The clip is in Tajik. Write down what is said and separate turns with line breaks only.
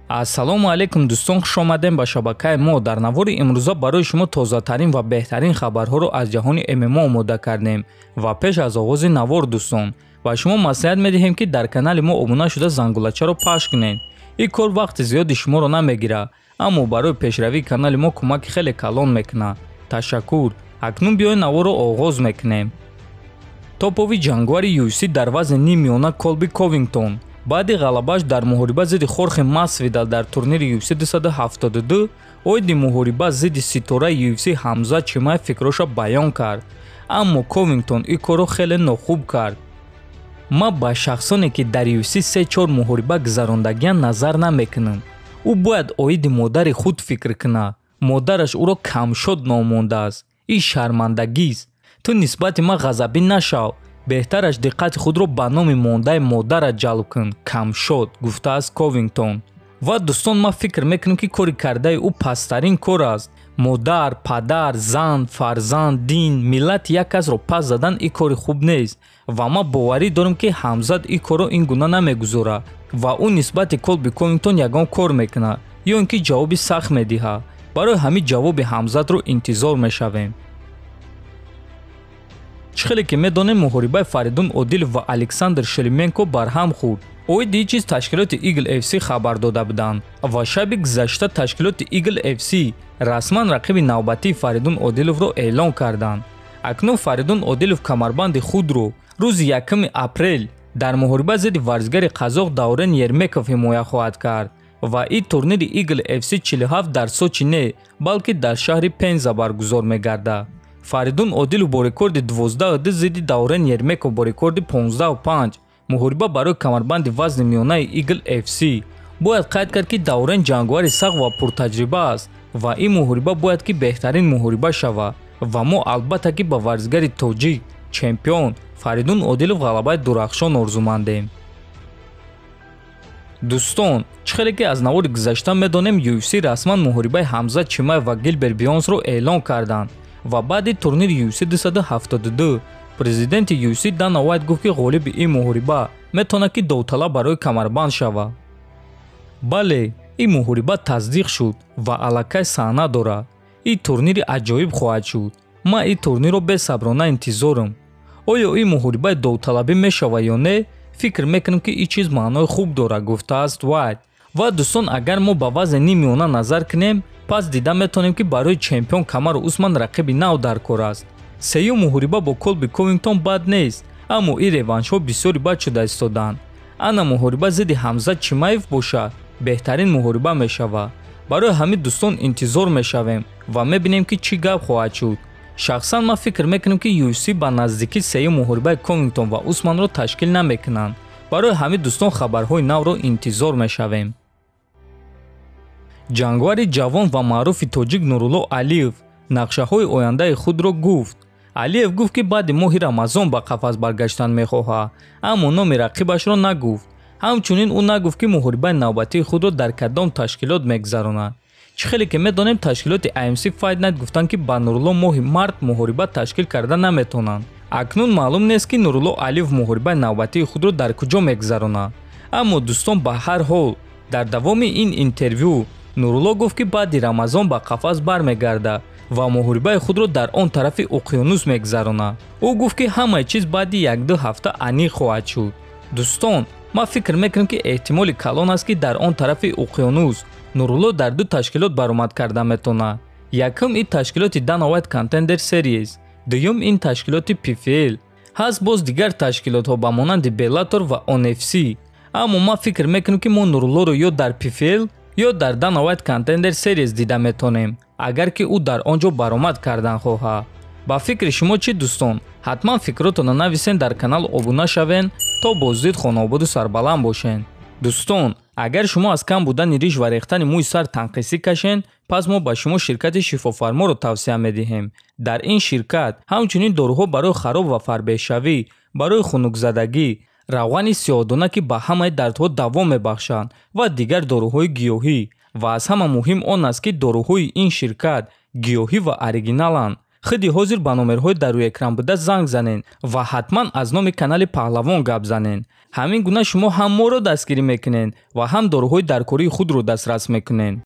Ассалому алейкум дӯстон, хуш омадем ба шабакаи мо. Дар навори имрӯза барои шумо тозатарин ва беҳтарин хабарҳоро аз ҷаҳони ММО омода кардем. Ва пеш аз оғози навор дӯстон, ба шумо маслиҳат медиҳем ки дар канали мо обуна шуда зангулачаро пахш кунед. Ин кор вақти зиёди шуморо намегирад, аммо барои пешравии канали мо кӯмаки хеле калон мекунад. Ташаккур. Акнун биёед наворро оғоз мекунем. Топови ҷангвари UFC дар вазни нимёна Колби Ковингтон баъди ғалабааш дар муҳориба зидди Хорхе Масвидал дар турнири UFC 272 оиди муҳориба зидди ситораи UFC Ҳамза Чимаев фикроша баён кард. Аммо Ковингтон ин корро хеле нохуб кард. Ман ба шахсоне ки дар UFC 3-4 муҳориба гузарондагиянд назар намекунам. Ӯ бояд оиди модари худ фикр кунад. Модараш ӯро камшод ном мондааст. Ин шармандагист. ту нисбати ман ғазабӣ нашав. беҳтараш диққати худро ба номи мондаи модарат ҷалб кун. Камшод, гуфтааст Ковингтон. ва дӯстон, ман фикр мекунам ки кори кардаи ӯ пасттарин кор аст. модар, падар, зан, фарзанд, дин, миллати як касро пас задан ин кори хуб нест. ва ман боварӣ дорам ки Ҳамзат ин корро ин гуна намегузорад ва ӯ нисбати Колби Ковингтон ягон кор мекунад ё ин ки ҷавоби сахт медиҳад. барои ҳамин ҷавоби Ҳамзатро интизор мешавем. чӣ хеле ки медонем муҳорибаи Фаридун Одилов ва Александр Шелименко барҳам хурд. оиди ин чиз ташкилоти Eagle FC хабар дода буданд ва шаби гузашта ташкилоти Eagle FC расман рақиби навбатии Фаридун Одиловро эълон карданд. акнун Фаридун Одилов камарбанди худро рӯзи 1 апрел дар муҳориба зидди варзигари қазоқ Даврен Ермеков ҳимоя хоҳад кард ва ин турнири Eagle FC 47 дар Сочи не, балки дар шаҳри Пенза баргузор мегардад. Фаридун Одилов бо рекорди 12-2 зидди Даврен Ермеков бо рекорди 15-5. муҳориба барои камарбанди вазни миёнаи Eagle FC. бояд қайд кард ки Даврен ҷангвари сахт ва пуртаҷриба аст ва ин муҳориба бояд ки беҳтарин муҳориба шавад ва мо албатта ки ба варзигари тоҷик чемпион Фаридун Одилов ғалабаи дурахшон орзумандем. дӯстон, чӣ хеле ки аз навори гузашта медонем UFC расман муҳорибаи Ҳамза Чимаев ва Гилберт Бионсро эълон карданд ва баъди турнири UFC 272 президенти UFC Дана Уайт гуфт ки ғолиби ин муҳориба метавонад ки довталаб барои камарбанд шавад. бале, ин муҳориба тасдиқ шуд ва аллакай саҳна дорад. ин турнири аҷоиб хоҳад шуд. ман ин турнирро бесаброна интизорам. оё ин муҳорибаи довталабӣ мешавад ё не? фикр мекунам ки ин чиз маънои хуб дорад, гуфтааст Уайт. ва дӯстон, агар мо ба вазни нимёна назар кунем, пас дида метавонем ки барои чемпион Камару Усман рақиби нав дар кор аст. сеюм муҳориба бо Колби Ковингтон бад нест, аммо ин реваншҳо бисёри бад шуда истоданд. ана муҳориба зидди Ҳамза Чимаев бошад, беҳтарин муҳориба мешавад. барои ҳамин дӯстон интизор мешавем ва мебинем ки чӣ гап хоҳад шуд. шахсан ман фикр мекунам ки UFC ба наздикӣ сеюм муҳорибаи Ковингтон ва Усманро ташкил намекунанд. барои ҳамин дӯстон хабарҳои навро интизор мешавем. ҷангвари ҷавон ва маъруфи тоҷик Нурулло Алиев нақшаҳои ояндаи худро гуфт. Алиев гуфт ки баъди моҳи Рамазон ба қафас баргаштан мехоҳад, аммо номи рақибашро нагуфт. ҳамчунин ӯ нагуфт ки муҳорибаи навбатии худро дар кадом ташкилот мегузаронад. чӣ хеле ки медонем ташкилоти IMC Fight Night гуфтанд ки ба Нурулло моҳи март муҳориба ташкил карда наметавонанд. акнун маълум нест ки Нурулло Алиев муҳорибаи навбатии худро дар куҷо мегузаронад. аммо дӯстон, ба ҳар ҳол дар давоми ин интервю Нурулло гуфт ки баъди Рамазон ба қафас бармегардад ва муҳорибаи худро дар он тарафи уқёнус мегузаронад. ӯ гуфт ки ҳамаи чиз баъди 1-2 ҳафта аниқ хоҳад шуд. дӯстон, ман фикр мекунам ки эҳтимоли калон аст ки дар он тарафи уқёнус Нурулло дар ду ташкилот баромад карда метавонад. якум ин ташкилоти Dana White Contender Series, дуюм ин ташкилоти PFL. ҳаст боз дигар ташкилотҳо ба монанди Bellator ва ONFC. аммо ман фикр мекунам ки мо Нуруллоро ё дар PFL ё дар Dana White Contender Series дида метавонем, агар ки ӯ дар он ҷо баромад кардан хоҳад. ба фикри шумо чӣ дӯстон? ҳатман фикротонро нависен, дар канал обуна шавен то бозидид хонободу сарбаланд бошен. дӯстон, агар шумо аз кам будани риш ва рехтани мӯи сар танқисӣ кашен, пас мо ба шумо ширкати шифофарморо тавсия медиҳем. дар ин ширкат ҳамчунин доруҳо барои хароб ва фарбеҳшавӣ, барои хунукзадагӣ, равғани сиёҳдона ки ба ҳамаи дардҳо даво мебахшанд ва дигар доруҳои гиёҳӣ. ва аз ҳама муҳим он аст ки доруҳои ин ширкат гиёҳӣ ва оригиналанд. худи ҳозир ба номерҳои дар рӯи экран буда занг занен ва ҳатман аз номи канали Паҳлавон гап занен. Ҳамин гуна шумо ҳам моро дастгирӣ мекунед ва ҳам дороҳои даркории худро дастрас мекунед.